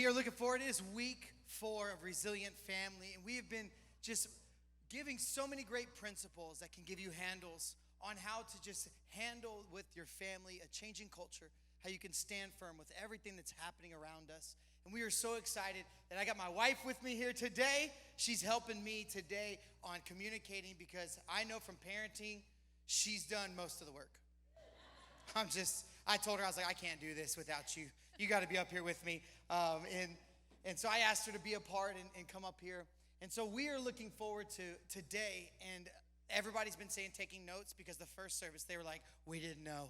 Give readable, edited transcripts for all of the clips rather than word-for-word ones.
We are looking forward. It is week 4 of Resilient Family, and we have been just giving so many great principles that can give you handles on how to just handle with your family a changing culture, how you can stand firm with everything that's happening around us. And we are so excited that I got my wife with me here today. She's helping me today on communicating because I know from parenting, she's done most of the work. I told her, I was like, I can't do this without you. You got to be up here with me. And so I asked her to be a part and come up here. And so we are looking forward to today. And everybody's been saying taking notes because the first service, they were like, we didn't know.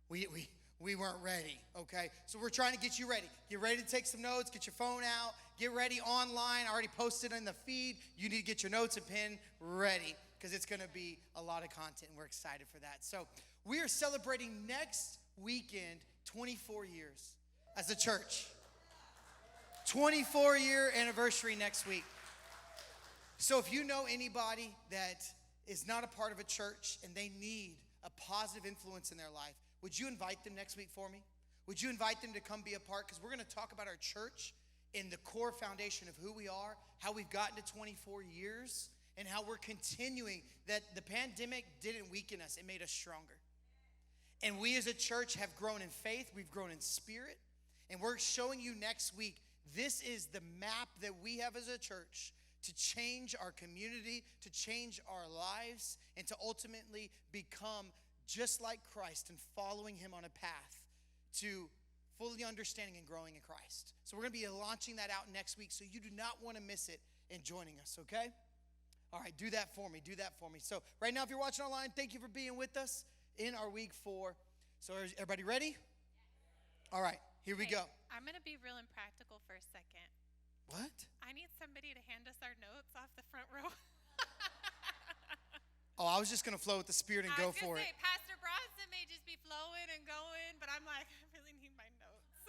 We weren't ready, okay? So we're trying to get you ready. Get ready to take some notes. Get your phone out. Get ready online. I already posted in the feed. You need to get your notes and pen ready because it's going to be a lot of content, and we're excited for that. So we are celebrating next weekend 24 years as a church. 24-year anniversary next week. So if you know anybody that is not a part of a church and they need a positive influence in their life, would you invite them next week for me? Would you invite them to come be a part? Because we're going to talk about our church in the core foundation of who we are, how we've gotten to 24 years, and how we're continuing, that the pandemic didn't weaken us, it made us stronger. And we as a church have grown in faith, we've grown in spirit, and we're showing you next week, this is the map that we have as a church to change our community, to change our lives, and to ultimately become just like Christ and following him on a path to fully understanding and growing in Christ. So we're going to be launching that out next week, so you do not want to miss it in joining us, okay? All right, do that for me. So right now, if you're watching online, thank you for being with us in our week 4. So is everybody ready? All right, here we go. I'm going to be real impractical for a second. What? I need somebody to hand us our notes off the front row. Oh, I was just going to flow with the Spirit and go for it. Pastor Bronson may just be flowing and going, but I'm like, I really need my notes.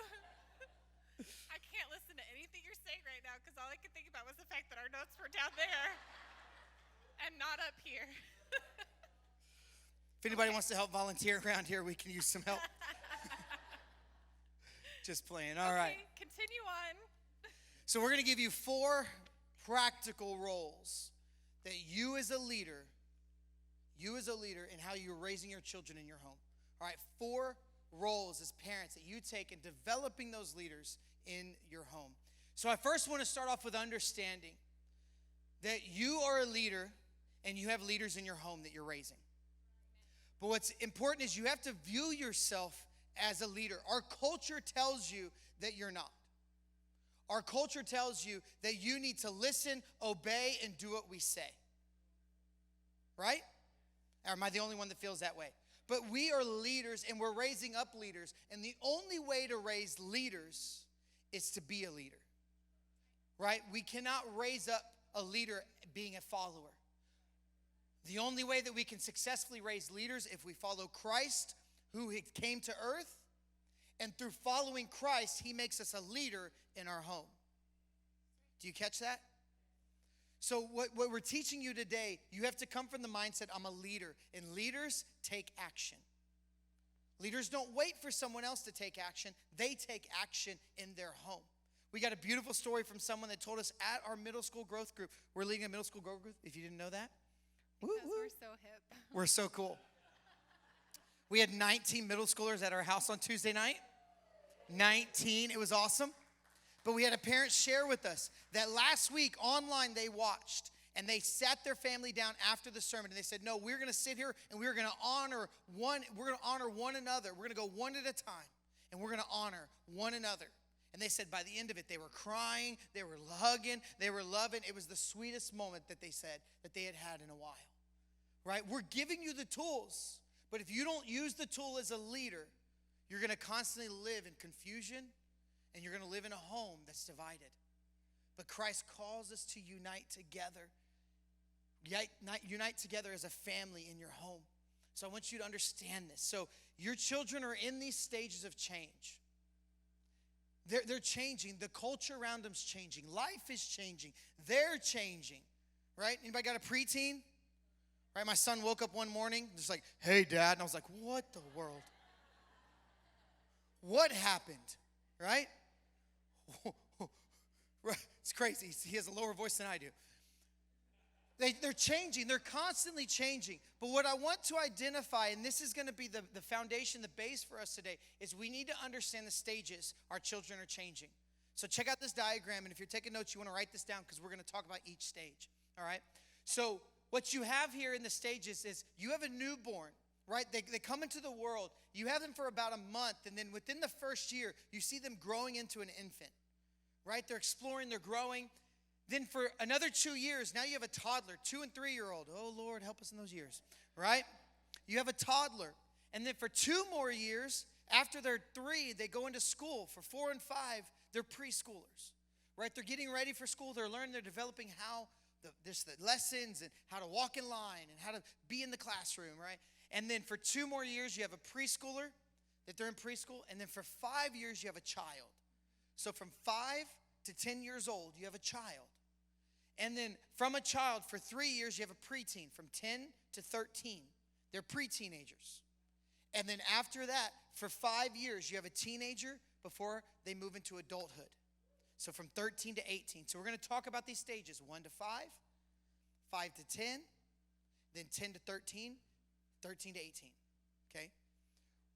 I can't listen to anything you're saying right now because all I could think about was the fact that our notes were down there and not up here. If anybody wants to help volunteer around here, we can use some help. Just playing. All right. Continue on. So we're going to give you 4 practical roles that you as a leader, in how you're raising your children in your home. All right, 4 roles as parents that you take in developing those leaders in your home. So I first want to start off with understanding that you are a leader and you have leaders in your home that you're raising. But what's important is you have to view yourself as a leader. Our culture tells you that you're not. Our culture tells you that you need to listen, obey, and do what we say. Right? Or am I the only one that feels that way? But we are leaders, and we're raising up leaders. And the only way to raise leaders is to be a leader. Right? We cannot raise up a leader being a follower. The only way that we can successfully raise leaders if we follow Christ, who came to earth, and through following Christ, he makes us a leader in our home. Do you catch that? So what we're teaching you today, you have to come from the mindset, I'm a leader. And leaders take action. Leaders don't wait for someone else to take action. They take action in their home. We got a beautiful story from someone that told us at our middle school growth group. We're leading a middle school growth group, if you didn't know that. Because we're so hip. We're so cool. We had 19 middle schoolers at our house on Tuesday night. 19. It was awesome. But we had a parent share with us that last week online they watched and they sat their family down after the sermon and they said, no, we're going to sit here and we're going to honor one another. We're going to go one at a time and we're going to honor one another. And they said by the end of it, they were crying, they were hugging, they were loving. It was the sweetest moment that they said that they had in a while. Right? We're giving you the tools. But if you don't use the tool as a leader, you're going to constantly live in confusion and you're going to live in a home that's divided. But Christ calls us to unite together. Unite together as a family in your home. So I want you to understand this. So your children are in these stages of change. They're changing. The culture around them's changing. Life is changing. They're changing. Right? Anybody got a preteen? Right? My son woke up one morning just like, hey, Dad. And I was like, what the world? What happened? Right? It's crazy. He has a lower voice than I do. They're changing. They're constantly changing. But what I want to identify, and this is going to be the foundation, the base for us today, is we need to understand the stages our children are changing. So check out this diagram, and if you're taking notes, you want to write this down because we're going to talk about each stage, all right? So what you have here in the stages is you have a newborn, right? They come into the world. You have them for about a month, and then within the first year, you see them growing into an infant, right? They're exploring, they're growing. Then for another 2 years, now you have a toddler, 2 and 3-year-old. Oh, Lord, help us in those years, right? You have a toddler. And then for 2 more years, after they're 3, they go into school. For 4 and 5, they're preschoolers, right? They're getting ready for school. They're learning, they're developing how the lessons and how to walk in line and how to be in the classroom, right? And then for 2 more years, you have a preschooler, that they're in preschool. And then for 5 years, you have a child. So from 5 to 10 years old, you have a child. And then from a child, for 3 years, you have a preteen. From 10 to 13, they're pre-teenagers. And then after that, for 5 years, you have a teenager before they move into adulthood. So from 13 to 18. So we're going to talk about these stages, 1 to 5, 5 to 10, then 10 to 13, 13 to 18, okay?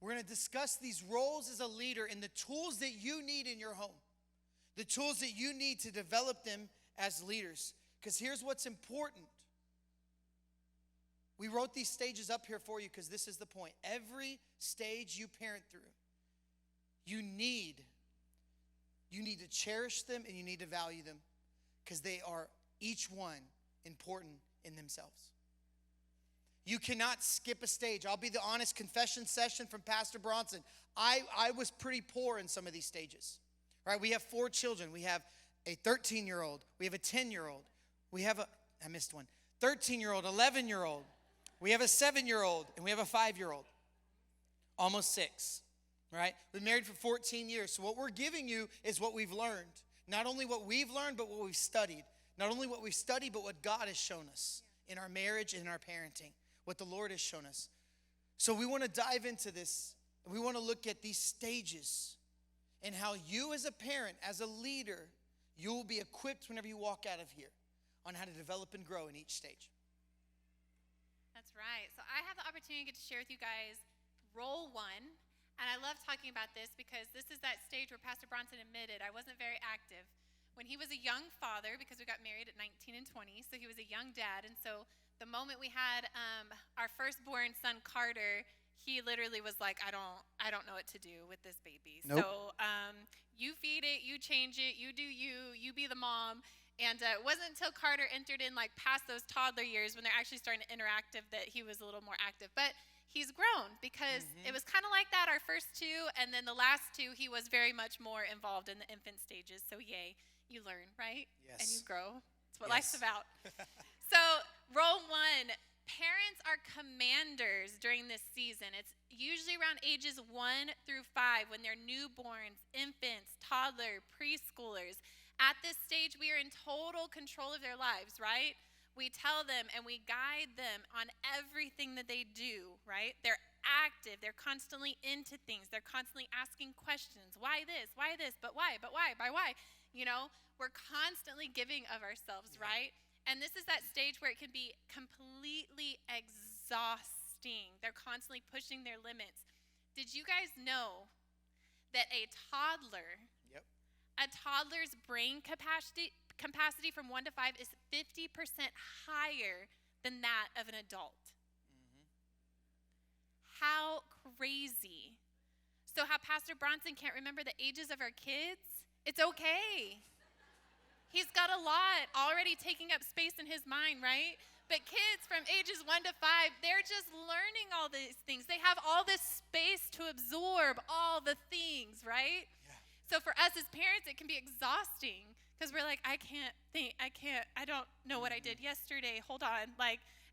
We're going to discuss these roles as a leader and the tools that you need in your home, the tools that you need to develop them as leaders. Because here's what's important. We wrote these stages up here for you because this is the point. Every stage you parent through, you need to cherish them and you need to value them because they are each one important in themselves. You cannot skip a stage. I'll be the honest confession session from Pastor Bronson. I was pretty poor in some of these stages. Right? We have 4 children. We have a 13-year-old. We have a 10-year-old. We have I missed one, 13-year-old, 11-year-old. We have a 7-year-old, and we have a 5-year-old. Almost 6, right? We've been married for 14 years. So what we're giving you is what we've learned. Not only what we've learned, but what we've studied. Not only what we've studied, but what God has shown us in our marriage and in our parenting. What the Lord has shown us. So we want to dive into this. And we want to look at these stages and how you as a parent, as a leader, you will be equipped whenever you walk out of here on how to develop and grow in each stage. That's right. So I have the opportunity to get to share with you guys role 1. And I love talking about this because this is that stage where Pastor Bronson admitted I wasn't very active. When he was a young father, because we got married at 19 and 20, so he was a young dad. And so the moment we had our firstborn son, Carter, he literally was like, I don't know what to do with this baby. Nope. So you feed it, you change it, you do you be the mom. And it wasn't until Carter entered in like past those toddler years when they're actually starting to interactive that he was a little more active. But he's grown because it was kind of like that our first 2. And then the last 2, he was very much more involved in the infant stages. So yay, you learn, right? Yes. And you grow. That's what Yes. life's about. So role 1, parents are commanders during this season. It's usually around ages 1 through 5 when they're newborns, infants, toddler, preschoolers. At this stage, we are in total control of their lives, right? We tell them and we guide them on everything that they do, right? They're active. They're constantly into things. They're constantly asking questions. Why this? Why this? But why? But why? By why? You know, we're constantly giving of ourselves, right? And this is that stage where it can be completely exhausting. They're constantly pushing their limits. Did you guys know that a toddler's brain capacity from 1 to 5 is 50% higher than that of an adult? How crazy. So how Pastor Bronson can't remember the ages of our kids? It's okay. He's got a lot already taking up space in his mind, right? But kids from ages 1 to 5, they're just learning all these things. They have all this space to absorb all the things, right? Yeah. So for us as parents, it can be exhausting because we're like, I don't know what I did yesterday. Hold on.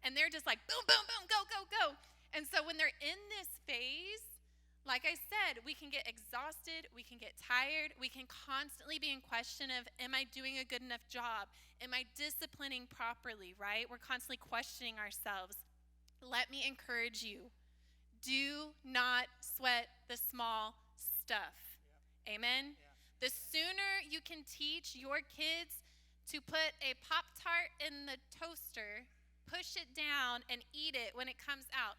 And they're just like, boom, boom, boom, go, go, go. And so when they're in this phase, like I said, we can get exhausted, we can get tired, we can constantly be in question of, am I doing a good enough job? Am I disciplining properly, right? We're constantly questioning ourselves. Let me encourage you, do not sweat the small stuff. Yeah. Amen? Yeah. The sooner you can teach your kids to put a Pop-Tart in the toaster, push it down, and eat it when it comes out.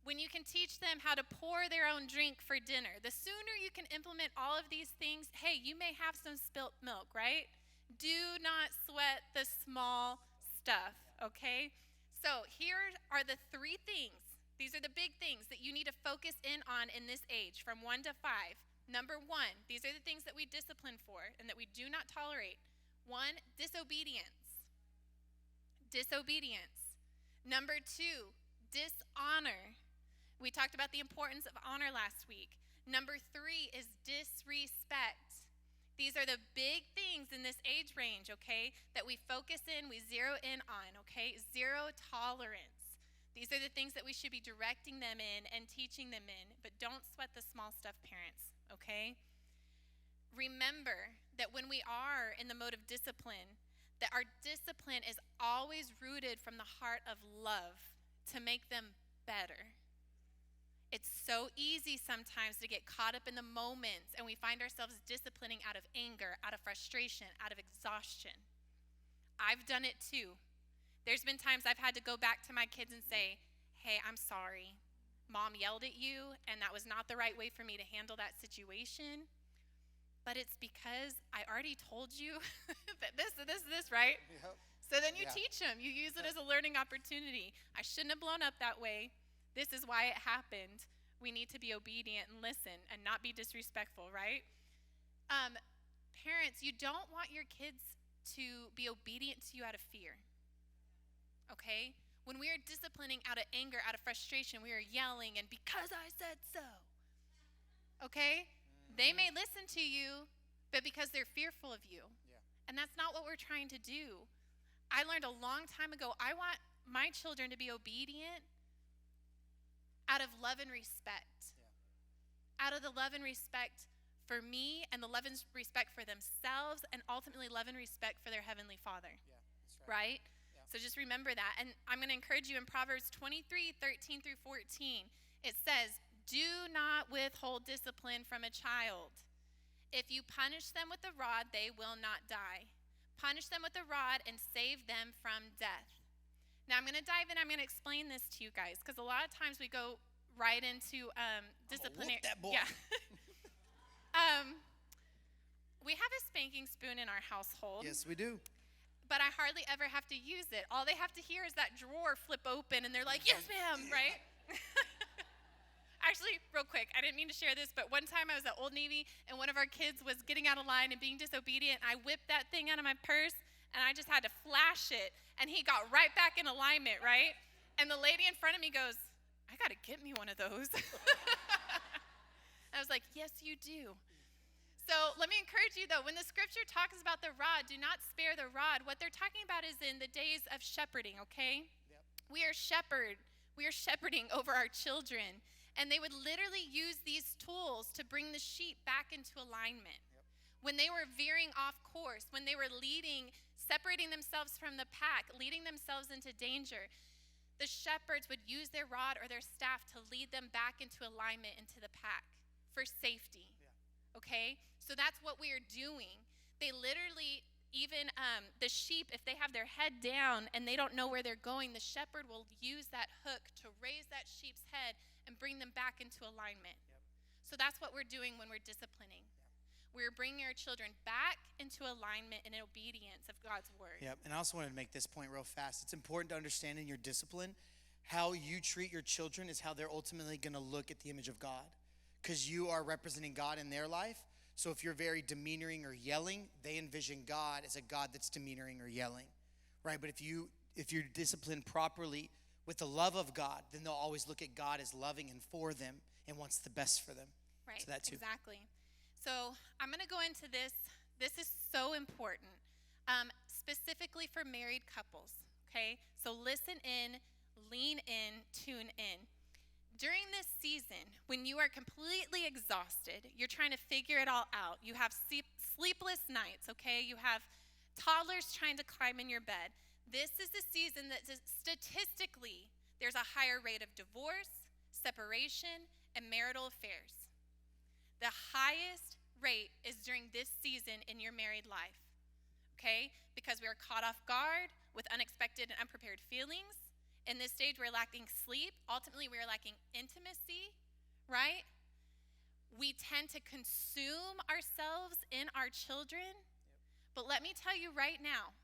When you can teach them how to pour their own drink for dinner, the sooner you can implement all of these things. Hey, you may have some spilt milk, right? Do not sweat the small stuff, okay? So here are the 3 things. These are the big things that you need to focus in on in this age from 1 to 5. Number 1, these are the things that we discipline for and that we do not tolerate. 1, disobedience. Disobedience. Number 2, dishonor. We talked about the importance of honor last week. Number 3 is disrespect. These are the big things in this age range, okay, that we focus in, we zero in on, okay? 0 tolerance. These are the things that we should be directing them in and teaching them in, but don't sweat the small stuff, parents, okay? Remember that when we are in the mode of discipline, that our discipline is always rooted from the heart of love to make them better. It's so easy sometimes to get caught up in the moments, and we find ourselves disciplining out of anger, out of frustration, out of exhaustion. I've done it too. There's been times I've had to go back to my kids and say, hey, I'm sorry. Mom yelled at you, and that was not the right way for me to handle that situation. But it's because I already told you that this, right? Yep. So then you teach them. You use it as a learning opportunity. I shouldn't have blown up that way. This is why it happened. We need to be obedient and listen and not be disrespectful, right? Parents, you don't want your kids to be obedient to you out of fear, okay? When we are disciplining out of anger, out of frustration, we are yelling and because I said so, okay? They may listen to you, but because they're fearful of you. Yeah. And that's not what we're trying to do. I learned a long time ago, I want my children to be obedient out of love and respect. Yeah. Out of the love and respect for me and the love and respect for themselves and ultimately love and respect for their Heavenly Father. Yeah, that's right. Right? Yeah. So just remember that. And I'm going to encourage you in Proverbs 23, 13 through 14. It says, do not withhold discipline from a child. If you punish them with the rod, they will not die. Punish them with the rod and save them from death. Now I'm going to dive in. I'm going to explain this to you guys because a lot of times we go right into disciplinary. Whoop that boy. Yeah. We have a spanking spoon in our household. Yes, we do. But I hardly ever have to use it. All they have to hear is that drawer flip open and they're like, yes, ma'am, right? Actually, real quick, I didn't mean to share this, but one time I was at Old Navy and one of our kids was getting out of line and being disobedient. I whipped that thing out of my purse and I just had to flash it and he got right back in alignment, right? And the lady in front of me goes, I got to get me one of those. I was like, yes, you do. So let me encourage you though, when the scripture talks about the rod, do not spare the rod. What they're talking about is in the days of shepherding, okay? Yep. We are shepherding over our children. And they would literally use these tools to bring the sheep back into alignment. Yep. When they were veering off course, when they were leading, separating themselves from the pack, leading themselves into danger, the shepherds would use their rod or their staff to lead them back into alignment into the pack for safety. Yeah. Okay? So that's what we are doing. They literally, even the sheep, if they have their head down and they don't know where they're going, the shepherd will use that hook to raise that sheep's head and bring them back into alignment. Yep. So that's what we're doing when we're disciplining. Yep. We're bringing our children back into alignment and obedience of God's word. Yep, and I also wanted to make this point real fast. It's important to understand in your discipline, how you treat your children is how they're ultimately going to look at the image of God. Because you are representing God in their life. So if you're very demeanoring or yelling, they envision God as a God that's demeanoring or yelling. Right? But if you're disciplined properly with the love of God, then they'll always look at God as loving and for them and wants the best for them. Right, so that too. Exactly. So I'm going to go into this. This is so important, specifically for married couples, okay? So listen in, lean in, tune in. During this season, when you are completely exhausted, you're trying to figure it all out. You have sleepless nights, okay? You have toddlers trying to climb in your bed. This is the season that statistically there's a higher rate of divorce, separation, and marital affairs. The highest rate is during this season in your married life, okay? Because we are caught off guard with unexpected and unprepared feelings. In this stage, we're lacking sleep. Ultimately, we are lacking intimacy, right? We tend to consume ourselves in our children. But let me tell you right now,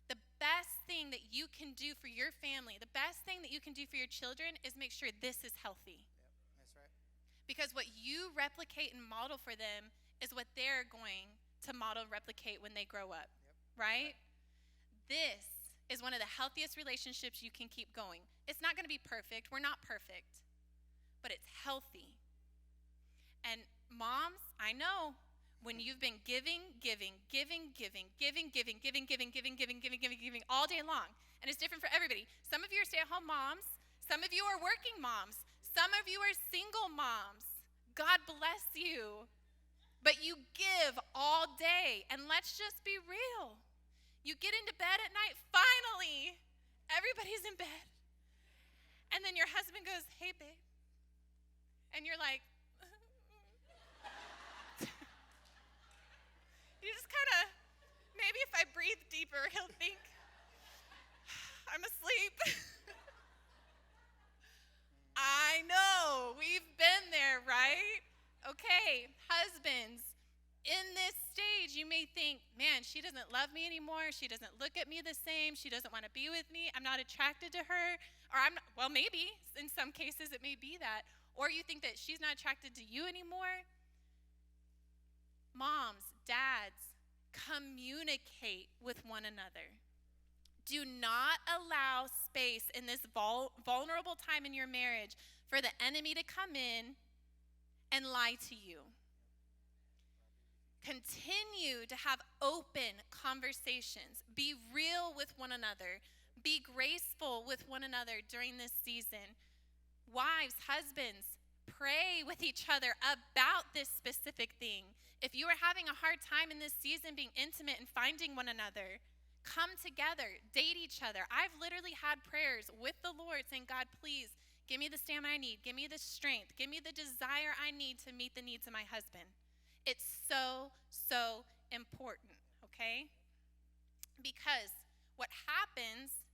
the best thing that you can do for your family, the best thing that you can do for your children is make sure this is healthy. Yep, that's right. Because what you replicate and model for them is what they're going to model and replicate when they grow up, right? This is one of the healthiest relationships you can keep going. It's not going to be perfect. We're not perfect. But it's healthy. And moms, I know when you've been giving all day long, and it's different for everybody. Some of you are stay-at-home moms. Some of you are working moms. Some of you are single moms. God bless you. But you give all day, and let's just be real. You get into bed at night, finally, everybody's in bed. And then your husband goes, "Hey, babe." And you're like, you just kind of, maybe if I breathe deeper, he'll think I'm asleep. I know, we've been there, right? Okay, husbands, in this stage, you may think, man, she doesn't love me anymore. She doesn't look at me the same. She doesn't want to be with me. I'm not attracted to her. Or well, maybe in some cases it may be that. Or you think that she's not attracted to you anymore. Moms, dads, communicate with one another. Do not allow space in this vulnerable time in your marriage for the enemy to come in and lie to you. Continue to have open conversations. Be real with one another. Be graceful with one another during this season. Wives, husbands, pray with each other about this specific thing. If you are having a hard time in this season being intimate and finding one another, come together, date each other. I've literally had prayers with the Lord saying, "God, please give me the stamina I need. Give me the strength. Give me the desire I need to meet the needs of my husband." It's so, so important, okay? Because what happens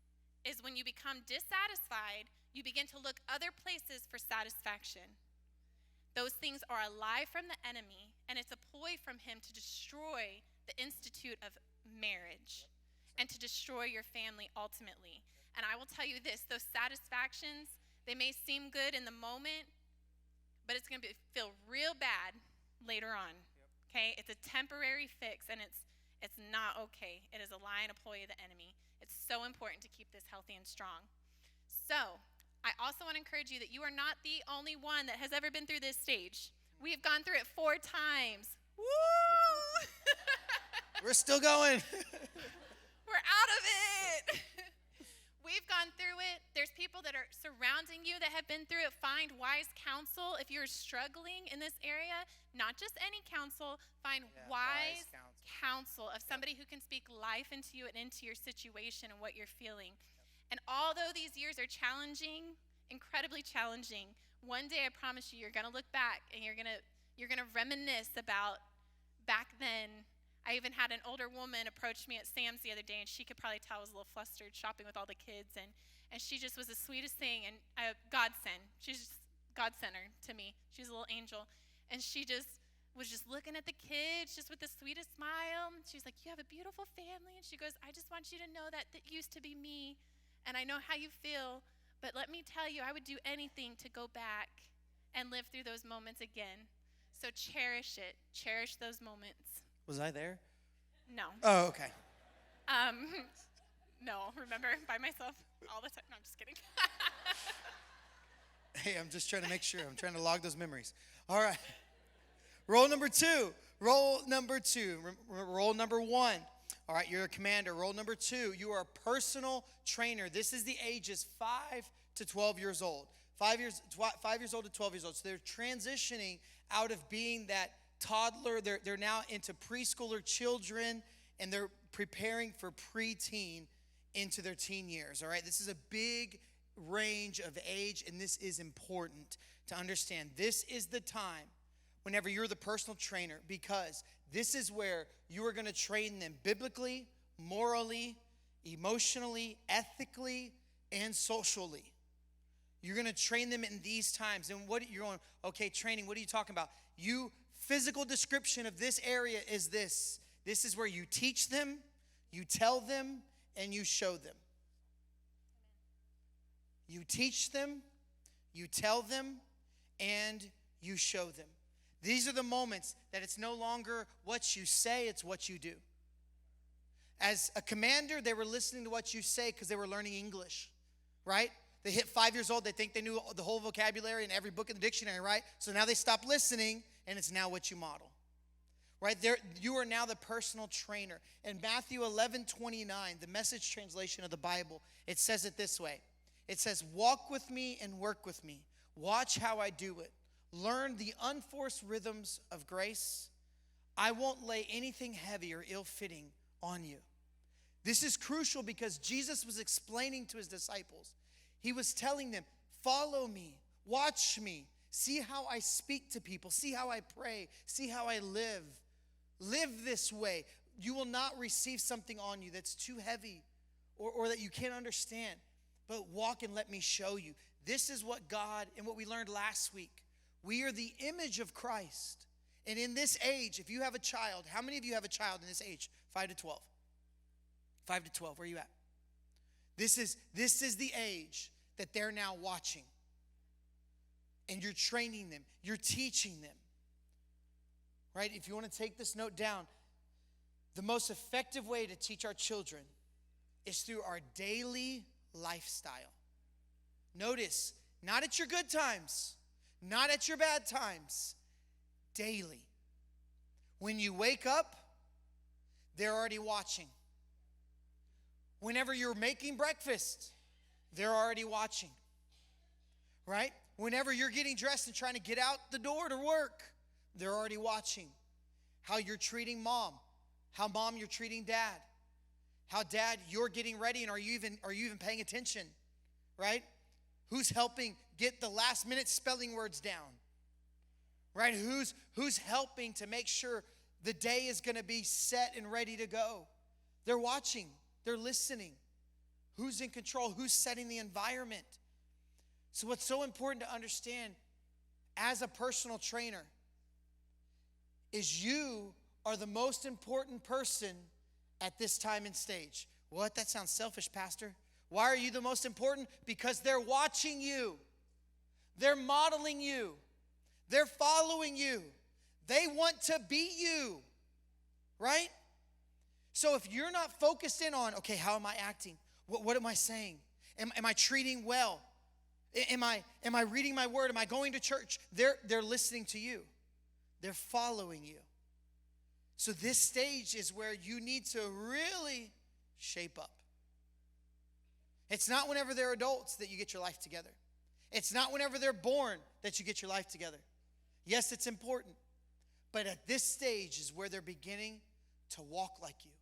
is when you become dissatisfied, you begin to look other places for satisfaction. Those things are a lie from the enemy, and it's a ploy from him to destroy the institute of marriage and to destroy your family ultimately. And I will tell you this, those satisfactions, they may seem good in the moment, but it's going to feel real bad later on, okay? It's a temporary fix, and it's not okay. It is a lie and a ploy of the enemy. It's so important to keep this healthy and strong. So, I also want to encourage you that you are not the only one that has ever been through this stage. We've gone through it 4 times. Woo! We're still going. We're out of it. We've gone through it. There's people that are surrounding you that have been through it. Find wise counsel if you're struggling in this area. Not just any counsel. Find wise counsel of somebody who can speak life into you and into your situation and what you're feeling. And although these years are challenging, incredibly challenging, one day I promise you, you're going to look back and you're going to reminisce about back then. I even had an older woman approach me at Sam's the other day, and she could probably tell I was a little flustered shopping with all the kids, and she just was the sweetest thing, and God sent. She's just God sent her to me. She's a little angel, and she just was just looking at the kids just with the sweetest smile. She's like, "You have a beautiful family," and she goes, "I just want you to know that used to be me, and I know how you feel, but let me tell you, I would do anything to go back and live through those moments again. So cherish it. Cherish those moments." Was I there? No. Oh, okay. No, remember, by myself all the time. No, I'm just kidding. Hey, I'm just trying to make sure. I'm trying to log those memories. All right. Roll number 2. Roll number 2. Roll number 1. All right, you're a commander. Roll number 2, you are a personal trainer. This is the ages 5 to 12 years old. 5 years old to 12 years old. So they're transitioning out of being that toddler. They're now into preschooler children, and they're preparing for preteen into their teen years. All right, this is a big range of age, and this is important to understand. This is the time whenever you're the personal trainer, because this is where you are going to train them biblically, morally, emotionally, ethically, and socially. You're going to train them in these times. And what you're going, okay, training, what are you talking about? Physical description of this area is this. This is where you teach them, you tell them, and you show them. You teach them, you tell them, and you show them. These are the moments that it's no longer what you say, it's what you do. As a commander, they were listening to what you say because they were learning English, right? They hit 5 years old, they think they knew the whole vocabulary and every book in the dictionary, right? So now they stop listening, and it's now what you model. Right there, you are now the personal trainer. In Matthew 11:29, the Message translation of the Bible, it says it this way. It says, "Walk with me and work with me. Watch how I do it. Learn the unforced rhythms of grace. I won't lay anything heavy or ill-fitting on you." This is crucial because Jesus was explaining to his disciples. He was telling them, follow me, watch me, see how I speak to people, see how I pray, see how I live. Live this way. You will not receive something on you that's too heavy or that you can't understand. But walk and let me show you. This is what God, and what we learned last week. We are the image of Christ. And in this age, if you have a child, how many of you have a child in this age? 5 to 12. 5 to 12, where are you at? This is the age that they're now watching. And you're training them. You're teaching them. Right? If you want to take this note down, the most effective way to teach our children is through our daily lifestyle. Notice, not at your good times, not at your bad times, daily. When you wake up, they're already watching. Whenever you're making breakfast, they're already watching. Right? Whenever you're getting dressed and trying to get out the door to work, they're already watching. How you're treating mom, how mom you're treating dad, how dad you're getting ready, and are you even paying attention? Right? Who's helping get the last minute spelling words down? Right? Who's helping to make sure the day is going to be set and ready to go? They're watching. They're listening. Who's in control? Who's setting the environment? So what's so important to understand as a personal trainer is you are the most important person at this time and stage. What? That sounds selfish, Pastor. Why are you the most important? Because they're watching you. They're modeling you. They're following you. They want to be you. Right? So if you're not focused in on, okay, how am I acting? What am I saying? Am I treating well? Am I reading my word? Am I going to church? They're listening to you. They're following you. So this stage is where you need to really shape up. It's not whenever they're adults that you get your life together. It's not whenever they're born that you get your life together. Yes, it's important. But at this stage is where they're beginning to walk like you,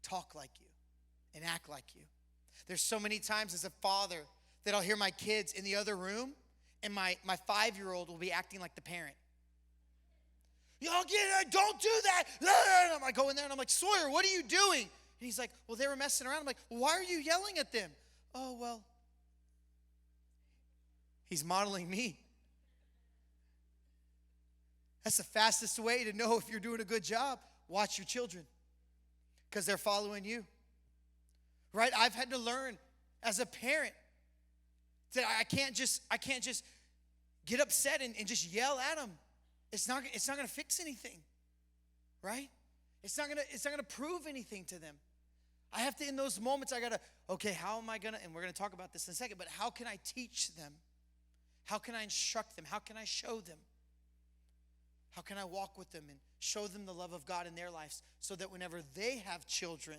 talk like you, and act like you. There's so many times as a father that I'll hear my kids in the other room, and my 5-year-old will be acting like the parent. Y'all get it, don't do that. And I'm like, go in there and I'm like, Sawyer, what are you doing? And he's like, well, they were messing around. I'm like, well, why are you yelling at them? Oh, well, he's modeling me. That's the fastest way to know if you're doing a good job. Watch your children because they're following you. Right? I've had to learn as a parent that I can't just get upset and just yell at them. It's not going to fix anything. Right? It's not going to prove anything to them. I have to, in those moments, I got to, okay, how am I going to, and we're going to talk about this in a second, but how can I teach them? How can I instruct them? How can I show them? How can I walk with them and show them the love of God in their lives so that whenever they have children,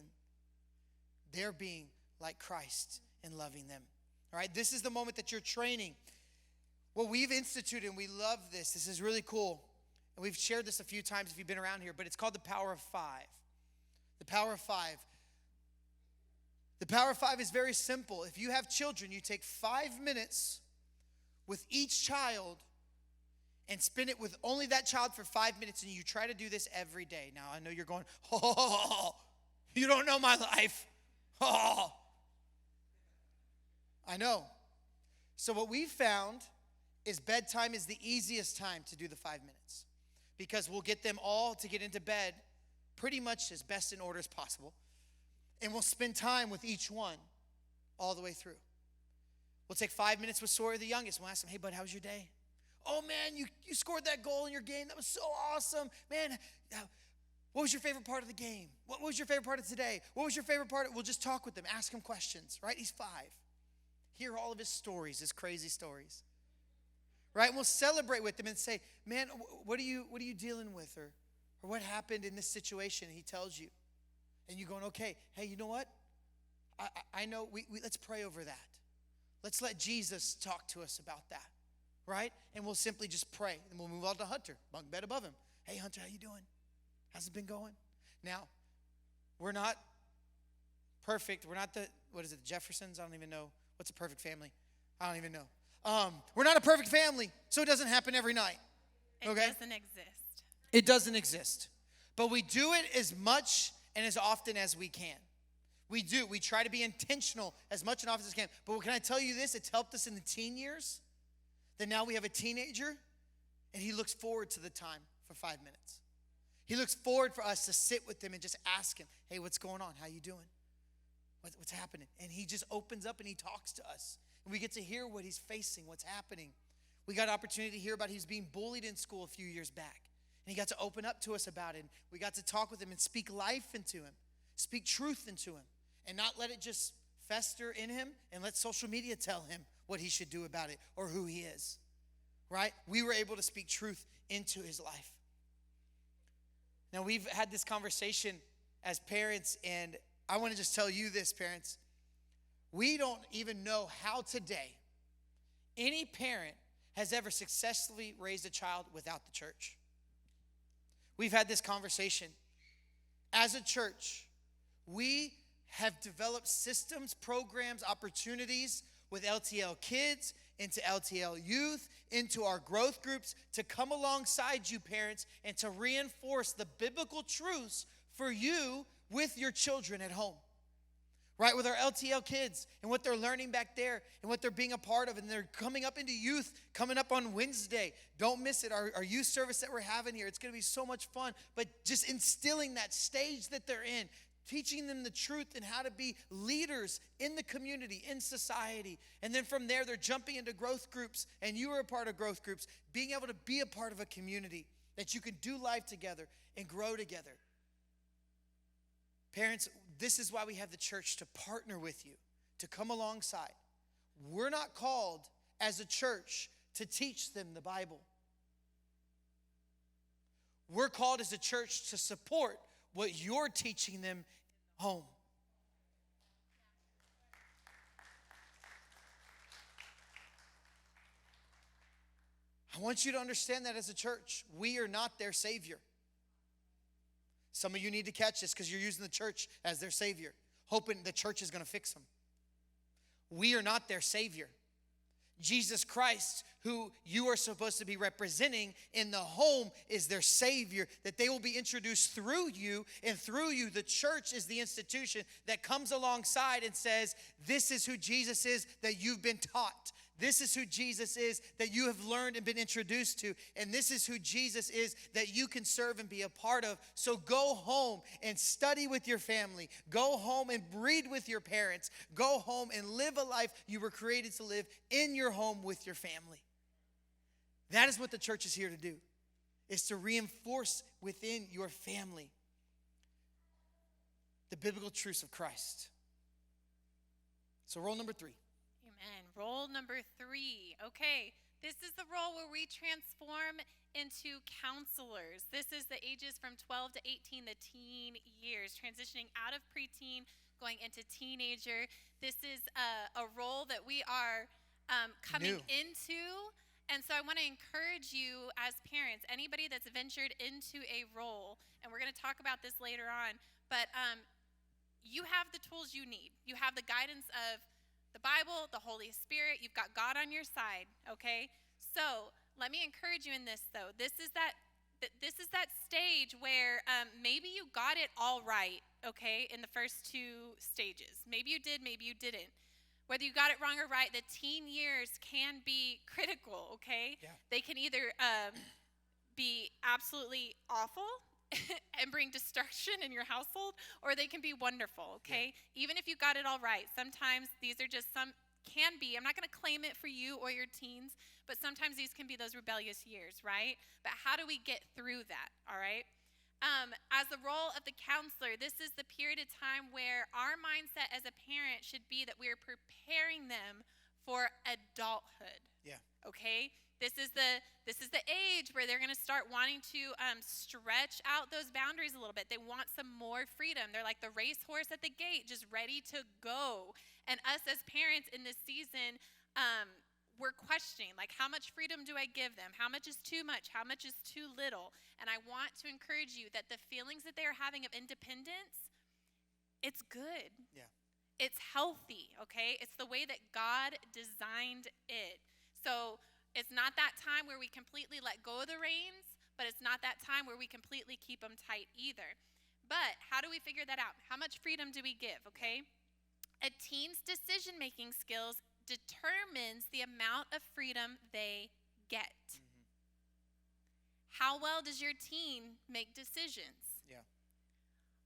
they're being like Christ and loving them. All right, this is the moment that you're training. What we've instituted, and we love this. This is really cool. And we've shared this a few times if you've been around here, but it's called the Power of 5. The Power of 5. The Power of 5 is very simple. If you have children, you take 5 minutes with each child and spend it with only that child for 5 minutes, and you try to do this every day. Now, I know you're going, oh, you don't know my life. Oh, I know. So what we found is bedtime is the easiest time to do the 5 minutes, because we'll get them all to get into bed pretty much as best in order as possible, and we'll spend time with each one all the way through. We'll take 5 minutes with Sawyer, the youngest. We'll ask him, hey, bud, how was your day? Oh, man, you scored that goal in your game. That was so awesome. Man, what was your favorite part of the game? What was your favorite part of today? What was your favorite part? We'll just talk with him, ask him questions, right? He's 5. Hear all of his stories, his crazy stories, right? And we'll celebrate with him and say, man, what are you dealing with? Or what happened in this situation? And he tells you. And you're going, okay, hey, you know what? I know, let's pray over that. Let's let Jesus talk to us about that, right? And we'll simply just pray. And we'll move on to Hunter, bunk bed above him. Hey, Hunter, how you doing? How's it been going? Now, we're not perfect. We're not the Jeffersons? I don't even know. What's a perfect family? I don't even know. We're not a perfect family, so it doesn't happen every night. Okay? It doesn't exist. It doesn't exist. But we do it as much and as often as we can. We do. We try to be intentional as much and often as we can. But can I tell you this? It's helped us in the teen years. That now we have a teenager, and he looks forward to the time for 5 minutes. He looks forward for us to sit with him and just ask him, hey, what's going on? How you doing? What's happening? And he just opens up and he talks to us. And we get to hear what he's facing, what's happening. We got an opportunity to hear about he was being bullied in school a few years back. And he got to open up to us about it. And we got to talk with him and speak life into him, speak truth into him, and not let it just fester in him and let social media tell him what he should do about it or who he is, right? We were able to speak truth into his life. Now, we've had this conversation as parents, and I want to just tell you this, parents. We don't even know how today any parent has ever successfully raised a child without the church. We've had this conversation. As a church, we have developed systems, programs, opportunities with LTL Kids, into LTL Youth, into our growth groups to come alongside you, parents, and to reinforce the biblical truths for you with your children at home. Right, with our LTL Kids and what they're learning back there and what they're being a part of. And they're coming up into youth, coming up on Wednesday. Don't miss it, our youth service that we're having here. It's going to be so much fun. But just instilling that stage that they're in, teaching them the truth and how to be leaders in the community, in society. And then from there, they're jumping into growth groups. And you are a part of growth groups, being able to be a part of a community that you can do life together and grow together. Parents, this is why we have the church to partner with you, to come alongside. We're not called as a church to teach them the Bible. We're called as a church to support what you're teaching them at home. I want you to understand that as a church, we are not their Savior. Some of you need to catch this because you're using the church as their Savior, hoping the church is going to fix them. We are not their Savior. Jesus Christ, who you are supposed to be representing in the home, is their Savior, that they will be introduced through you, and through you, the church is the institution that comes alongside and says, this is who Jesus is that you've been taught. This is who Jesus is that you have learned and been introduced to. And this is who Jesus is that you can serve and be a part of. So go home and study with your family. Go home and breed with your parents. Go home and live a life you were created to live in your home with your family. That is what the church is here to do, is to reinforce within your family the biblical truths of Christ. So role number 3. Amen. Role number 3. Okay, this is the role where we transform into counselors. This is the ages from 12 to 18, the teen years, transitioning out of preteen, going into teenager. This is a role that we are coming into. And so I want to encourage you as parents, anybody that's ventured into a role, and we're going to talk about this later on, but you have the tools you need. You have the guidance of the Bible, the Holy Spirit. You've got God on your side, okay? So let me encourage you in this, though. This is that stage where maybe you got it all right, okay, in the first 2 stages. Maybe you did, maybe you didn't. Whether you got it wrong or right, the teen years can be critical, okay? Yeah. They can either be absolutely awful and bring destruction in your household, or they can be wonderful, okay? Yeah. Even if you got it all right, sometimes these are just I'm not going to claim it for you or your teens, but sometimes these can be those rebellious years, right? But how do we get through that, all right? As the role of the counselor, this is the period of time where our mindset as a parent should be that we are preparing them for adulthood. Yeah. Okay? This is the age where they're going to start wanting to stretch out those boundaries a little bit. They want some more freedom. They're like the racehorse at the gate, just ready to go. And us as parents in this season, we're questioning, like, how much freedom do I give them? How much is too much? How much is too little? And I want to encourage you that the feelings that they're having of independence, it's good. Yeah. It's healthy, okay? It's the way that God designed it. So it's not that time where we completely let go of the reins, but it's not that time where we completely keep them tight either. But how do we figure that out? How much freedom do we give, okay? A teen's decision-making skills determines the amount of freedom they get. Mm-hmm. How well does your teen make decisions? Yeah.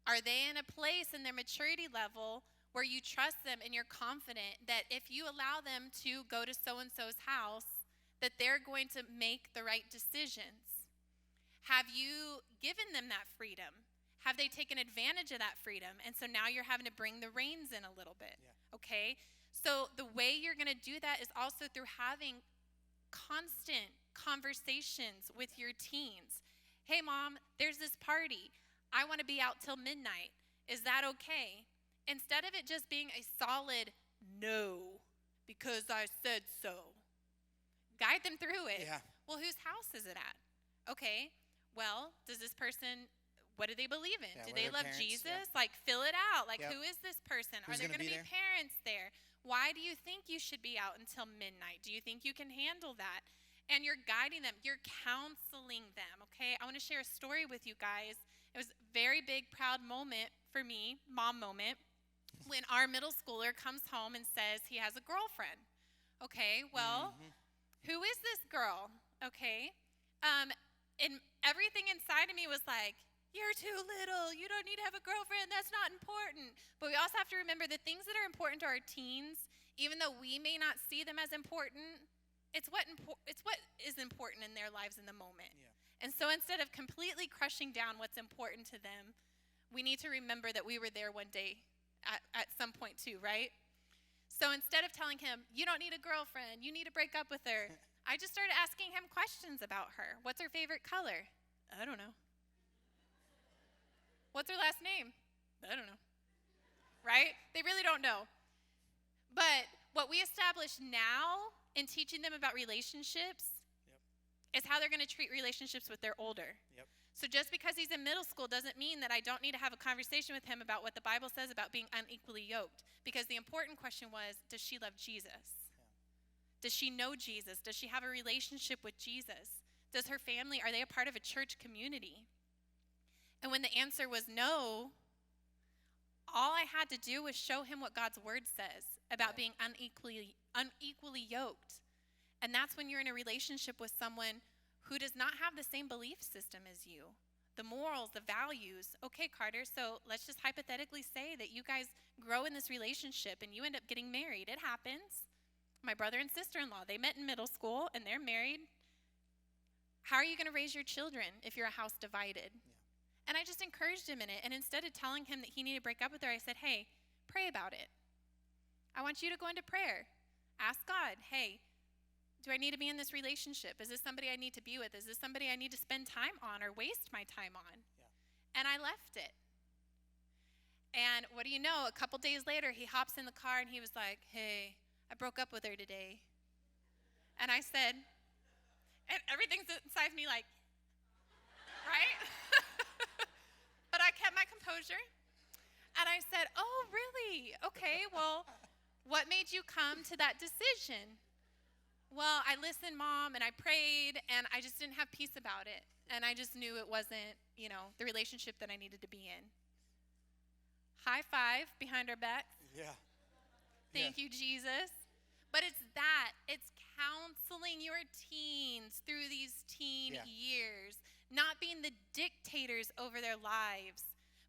Are they in a place in their maturity level where you trust them and you're confident that if you allow them to go to so-and-so's house, that they're going to make the right decisions? Have you given them that freedom? Have they taken advantage of that freedom? And so now you're having to bring the reins in a little bit, okay? So the way you're going to do that is also through having constant conversations with your teens. Hey, Mom, there's this party. I want to be out till midnight. Is that okay? Instead of it just being a solid no, because I said so. Guide them through it. Yeah. Well, whose house is it at? Okay. Well, does this person, what do they believe in? Yeah, do they love parents? Jesus? Yeah. Like, fill it out. Like, who is this person? Who's Are there going to be there? parents there? Why do you think you should be out until midnight? Do you think you can handle that? And you're guiding them. You're counseling them, okay? I want to share a story with you guys. It was a very big, proud moment for me, mom moment, when our middle schooler comes home and says he has a girlfriend. Okay, well, who is this girl? Okay. And everything inside of me was like, you're too little. You don't need to have a girlfriend. That's not important. But we also have to remember the things that are important to our teens, even though we may not see them as important, it's what is important in their lives in the moment. Yeah. And so instead of completely crushing down what's important to them, we need to remember that we were there one day at some point too, right? So instead of telling him, you don't need a girlfriend, you need to break up with her, I just started asking him questions about her. What's her favorite color? I don't know. What's her last name? I don't know. Right? They really don't know. But what we establish now in teaching them about relationships is how they're going to treat relationships with their older. Yep. So just because he's in middle school doesn't mean that I don't need to have a conversation with him about what the Bible says about being unequally yoked. Because the important question was, does she love Jesus? Yeah. Does she know Jesus? Does she have a relationship with Jesus? Does her family, are they a part of a church community? And when the answer was no, all I had to do was show him what God's word says about being unequally yoked. And that's when you're in a relationship with someone who does not have the same belief system as you. The morals, the values. Okay, Carter, so let's just hypothetically say that you guys grow in this relationship and you end up getting married. It happens. My brother and sister-in-law, they met in middle school and they're married. How are you going to raise your children if you're a house divided? Yeah. And I just encouraged him in it. And instead of telling him that he needed to break up with her, I said, hey, pray about it. I want you to go into prayer. Ask God, hey, do I need to be in this relationship? Is this somebody I need to be with? Is this somebody I need to spend time on or waste my time on? Yeah. And I left it. And what do you know? A couple days later, he hops in the car and he was like, hey, I broke up with her today. And I said, and everything's inside me like, right? But I kept my composure. And I said, oh, really? Okay, well, what made you come to that decision? well, I listened, Mom, and I prayed, and I just didn't have peace about it. And I just knew it wasn't, the relationship that I needed to be in. High five behind our backs. Yeah. Thank you, Jesus. But it's that. It's counseling your teens through these teen years, not being the dictators over their lives,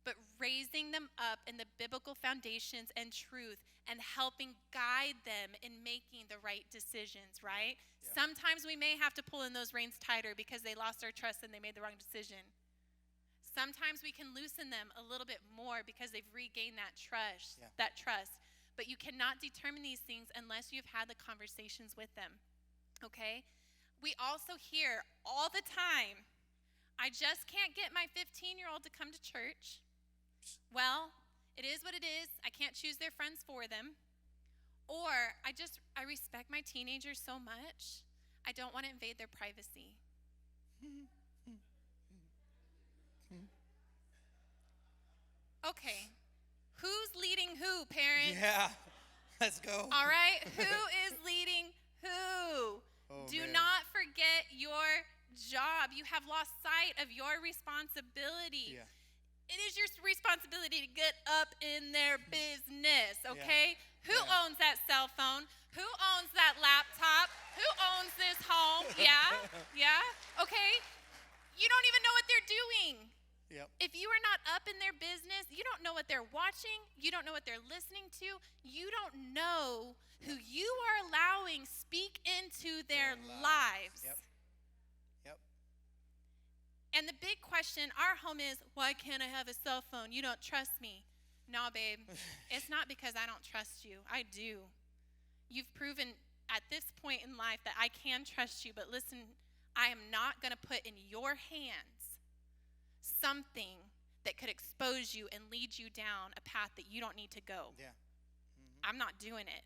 but raising them up in the biblical foundations and truth and helping guide them in making the right decisions, right? Yeah. Sometimes we may have to pull in those reins tighter because they lost our trust and they made the wrong decision. Sometimes we can loosen them a little bit more because they've regained that trust. But you cannot determine these things unless you've had the conversations with them, okay? We also hear all the time, I just can't get my 15-year-old to come to church. Well, it is what it is. I can't choose their friends for them. Or I respect my teenagers so much, I don't want to invade their privacy. Okay. Who's leading who, parents? Yeah, let's go. All right, who is leading who? Do not forget your job. You have lost sight of your responsibility. Yeah. It is your responsibility to get up in their business, okay? Yeah. Who owns that cell phone? Who owns that laptop? Who owns this home? Yeah, okay? You don't even know what they're doing. Yep. If you are not up in their business, you don't know what they're watching, you don't know what they're listening to, you don't know who you are allowing speak into their lives. Yep. And the big question, our home is, why can't I have a cell phone? You don't trust me. No, babe, it's not because I don't trust you. I do. You've proven at this point in life that I can trust you, but listen, I am not going to put in your hands something that could expose you and lead you down a path that you don't need to go. Yeah. Mm-hmm. I'm not doing it.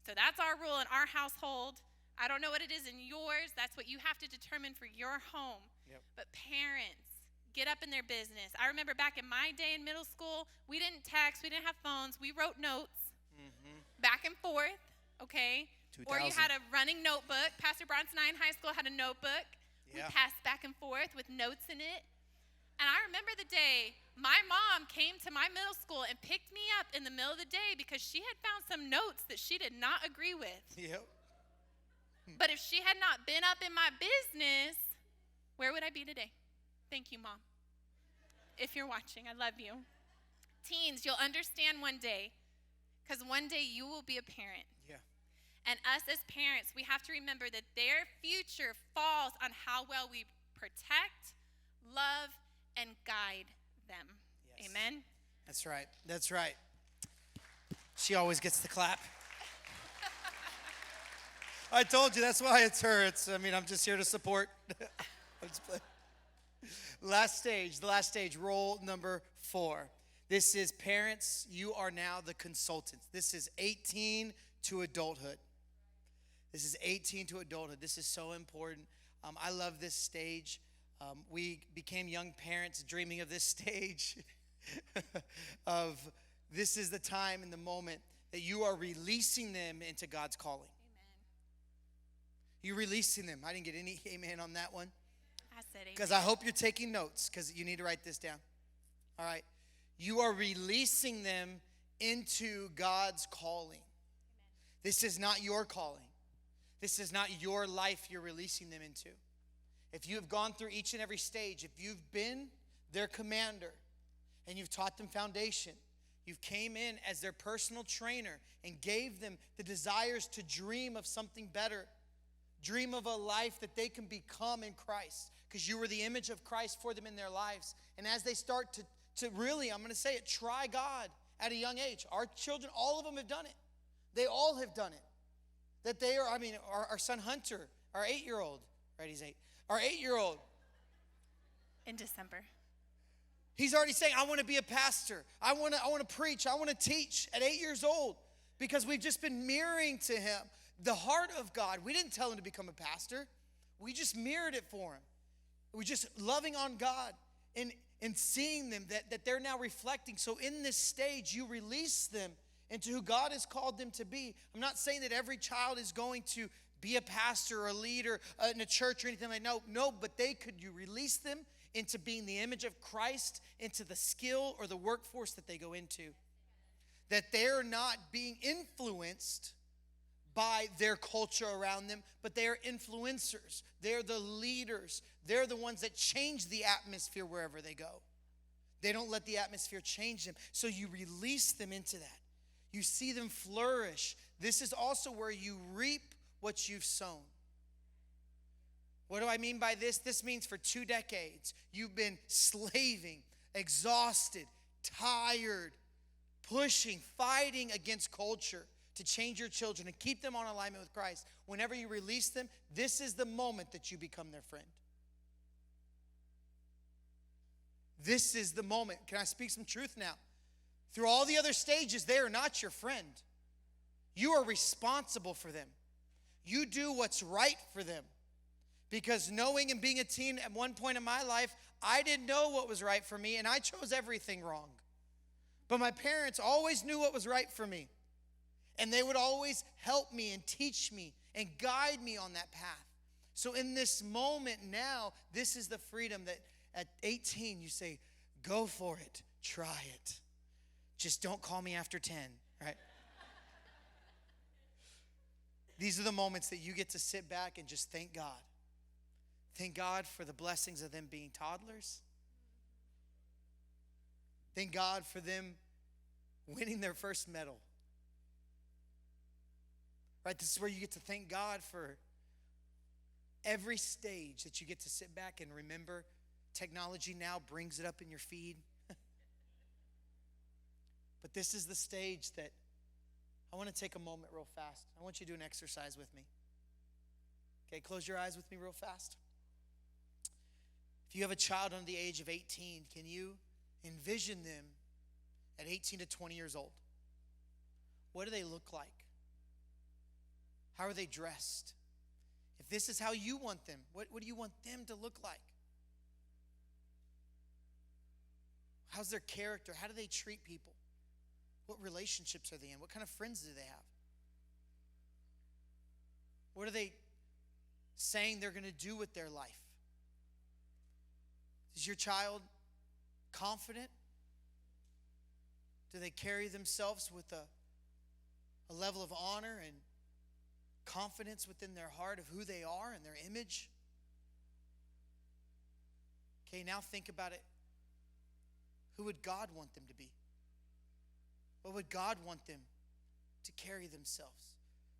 So that's our rule in our household. I don't know what it is in yours. That's what you have to determine for your home. Yep. But parents, get up in their business. I remember back in my day in middle school, we didn't text, we didn't have phones. We wrote notes back and forth, okay? 2000. Or you had a running notebook. Pastor Bronson and I in high school had a notebook. Yeah. We passed back and forth with notes in it. And I remember the day my mom came to my middle school and picked me up in the middle of the day because she had found some notes that she did not agree with. Yep. But if she had not been up in my business, where would I be today? Thank you, Mom. If you're watching, I love you. Teens, you'll understand one day, because one day you will be a parent. Yeah. And us as parents, we have to remember that their future falls on how well we protect, love, and guide them. Yes. Amen? That's right. That's right. She always gets the clap. I told you, that's why it's her. I'm just here to support. The last stage, role number 4. This is parents, you are now the consultants. This is 18 to adulthood. This is so important. I love this stage. We became young parents dreaming of this stage of this is the time and the moment that you are releasing them into God's calling. Amen. You're releasing them. I didn't get any amen on that one. I said amen. Because I hope you're taking notes because you need to write this down. All right. You are releasing them into God's calling. Amen. This is not your calling. This is not your life you're releasing them into. If you have gone through each and every stage, if you've been their commander and you've taught them foundation, you've came in as their personal trainer and gave them the desires to dream of something better, dream of a life that they can become in Christ because you were the image of Christ for them in their lives. And as they start to really, I'm going to say it, try God at a young age. Our children, all of them have done it. They all have done it. That they are, our son Hunter, our 8-year-old, right, he's 8. Our 8-year-old. In December. He's already saying, I want to be a pastor. I want to preach. I want to teach at 8 years old because we've just been mirroring to him the heart of God. We didn't tell him to become a pastor. We just mirrored it for him. We're just loving on God and seeing them that they're now reflecting. So in this stage, you release them into who God has called them to be. I'm not saying that every child is going to be a pastor or a leader in a church or anything like that. No, but you release them into being the image of Christ, into the skill or the workforce that they go into. That they're not being influenced by their culture around them, but they are influencers. They're the leaders. They're the ones that change the atmosphere wherever they go. They don't let the atmosphere change them. So you release them into that. You see them flourish. This is also where you reap what you've sown. What do I mean by this? This means for 2 decades, you've been slaving, exhausted, tired, pushing, fighting against culture to change your children and keep them on alignment with Christ. Whenever you release them, this is the moment that you become their friend. This is the moment. Can I speak some truth now? Through all the other stages, they are not your friend. You are responsible for them. You do what's right for them. Because knowing and being a teen at one point in my life, I didn't know what was right for me, and I chose everything wrong. But my parents always knew what was right for me. And they would always help me and teach me and guide me on that path. So in this moment now, this is the freedom that at 18 you say, go for it, try it. Just don't call me after 10, right? These are the moments that you get to sit back and just thank God. Thank God for the blessings of them being toddlers. Thank God for them winning their first medal. Right, this is where you get to thank God for every stage that you get to sit back and remember. Technology now brings it up in your feed. But this is the stage that I want to take a moment real fast. I want you to do an exercise with me. Okay, close your eyes with me real fast. If you have a child under the age of 18, can you envision them at 18 to 20 years old? What do they look like? How are they dressed? If this is how you want them, what do you want them to look like? How's their character? How do they treat people? What relationships are they in? What kind of friends do they have? What are they saying they're going to do with their life? Is your child confident? Do they carry themselves with a level of honor and confidence within their heart of who they are and their image? Okay, now think about it. Who would God want them to be? What would God want them to carry themselves,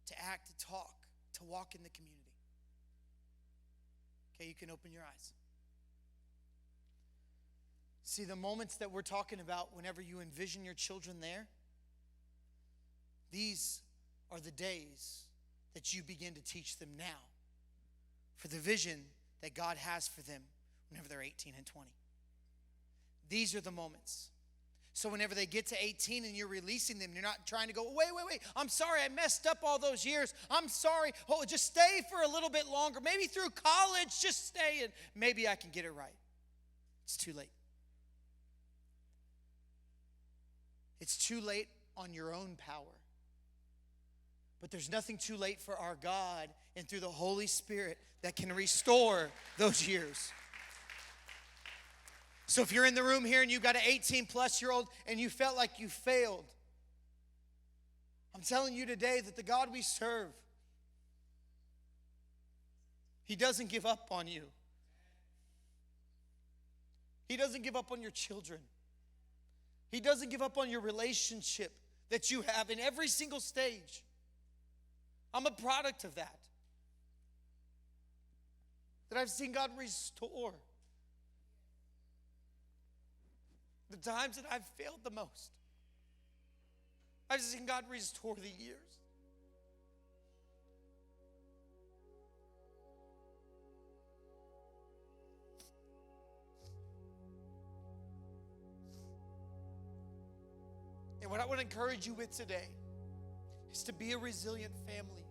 to act, to talk, to walk in the community? Okay, you can open your eyes. See, the moments that we're talking about, whenever you envision your children there, these are the days that you begin to teach them now for the vision that God has for them whenever they're 18 and 20. These are the moments. So whenever they get to 18 and you're releasing them, you're not trying to go, wait, I'm sorry, I messed up all those years. I'm sorry. Oh, just stay for a little bit longer. Maybe through college, just stay and maybe I can get it right. It's too late. It's too late on your own power. But there's nothing too late for our God and through the Holy Spirit that can restore those years. So if you're in the room here and you've got an 18-plus-year-old and you felt like you failed, I'm telling you today that the God we serve, He doesn't give up on you. He doesn't give up on your children. He doesn't give up on your relationship that you have in every single stage. I'm a product of that. That I've seen God restore. The times that I've failed the most, I've seen God restore the years. And what I want to encourage you with today is to be a resilient family.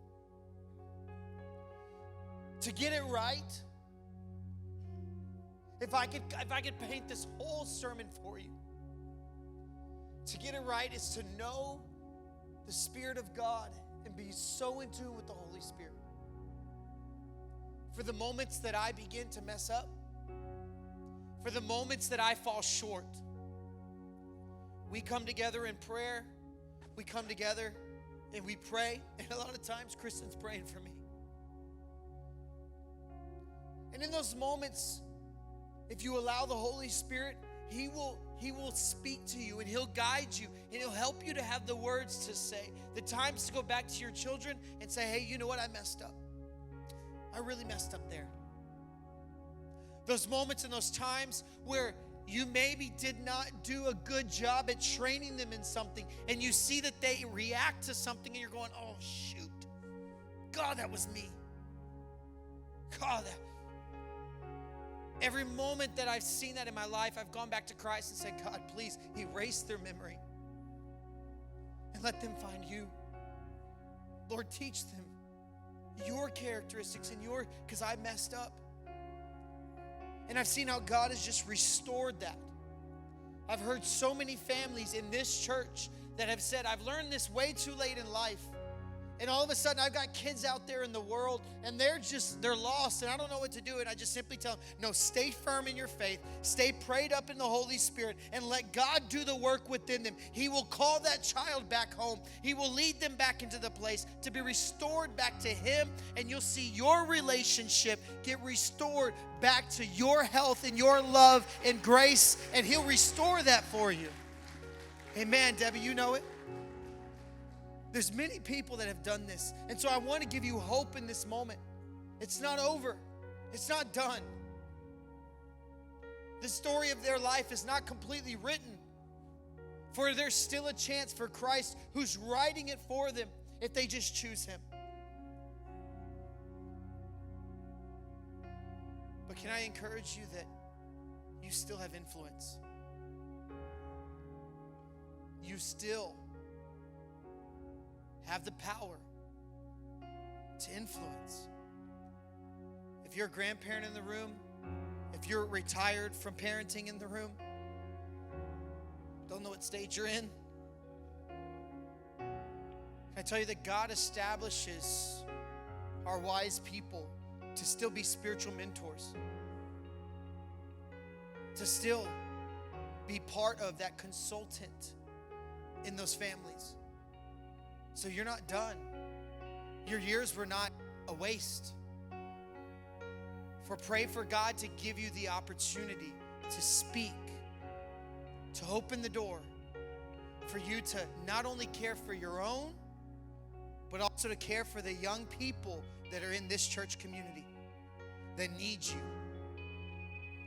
To get it right. If I could paint this whole sermon for you. To get it right is to know the Spirit of God and be so in tune with the Holy Spirit. for the moments that I begin to mess up, for the moments that I fall short. We come together in prayer. We come together and we pray. And a lot of times, Kristen's praying for me. And in those moments, if you allow the Holy Spirit, He will speak to you and He'll guide you and He'll help you to have the words to say. The times to go back to your children and say, hey, you know what? I messed up. I really messed up there. Those moments and those times where you maybe did not do a good job at training them in something, and you see that they react to something and you're going, oh, shoot. God, that was me. God, every moment that I've seen that in my life, I've gone back to Christ and said, God, please erase their memory and let them find you. Lord, teach them your characteristics and because I messed up. And I've seen how God has just restored that. I've heard so many families in this church that have said, I've learned this way too late in life. And all of a sudden, I've got kids out there in the world, and they're lost, and I don't know what to do. And I just simply tell them, no, stay firm in your faith. Stay prayed up in the Holy Spirit, and let God do the work within them. He will call that child back home. He will lead them back into the place to be restored back to Him, and you'll see your relationship get restored back to your health and your love and grace, and He'll restore that for you. Amen, Debbie, you know it. There's many people that have done this. And so I want to give you hope in this moment. It's not over. It's not done. The story of their life is not completely written. For there's still a chance for Christ who's writing it for them if they just choose Him. But can I encourage you that you still have influence? You still have the power to influence. If you're a grandparent in the room, if you're retired from parenting in the room, don't know what stage you're in, can I tell you that God establishes our wise people to still be spiritual mentors, to still be part of that consultant in those families. So you're not done. Your years were not a waste. Pray for God to give you the opportunity to speak, to open the door, for you to not only care for your own, but also to care for the young people that are in this church community that need you,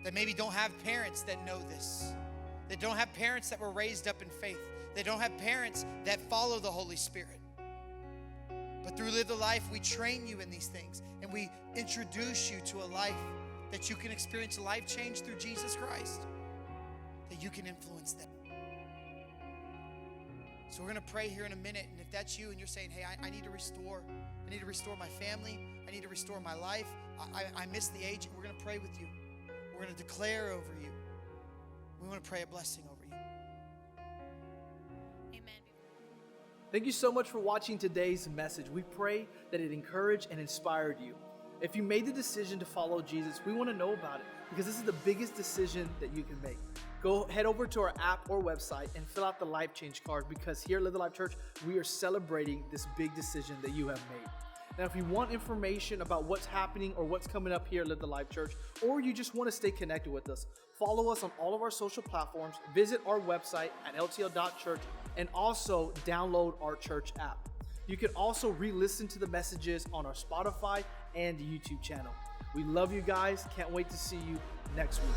that maybe don't have parents that know this, that don't have parents that were raised up in faith, that don't have parents that follow the Holy Spirit. But through Live the Life, we train you in these things, and we introduce you to a life that you can experience a life change through Jesus Christ, that you can influence them. So we're going to pray here in a minute, and if that's you and you're saying, hey, I need to restore. I need to restore my family. I need to restore my life. I missed the age. We're going to pray with you. We're going to declare over you. We want to pray a blessing over you. Amen. Thank you so much for watching today's message. We pray that it encouraged and inspired you. If you made the decision to follow Jesus, we want to know about it because this is the biggest decision that you can make. Go head over to our app or website and fill out the life change card, because here at Live the Life Church, we are celebrating this big decision that you have made. Now, if you want information about what's happening or what's coming up here at Live the Life Church, or you just want to stay connected with us, follow us on all of our social platforms, visit our website at LTL.Church, and also download our church app. You can also re-listen to the messages on our Spotify and YouTube channel. We love you guys. Can't wait to see you next week.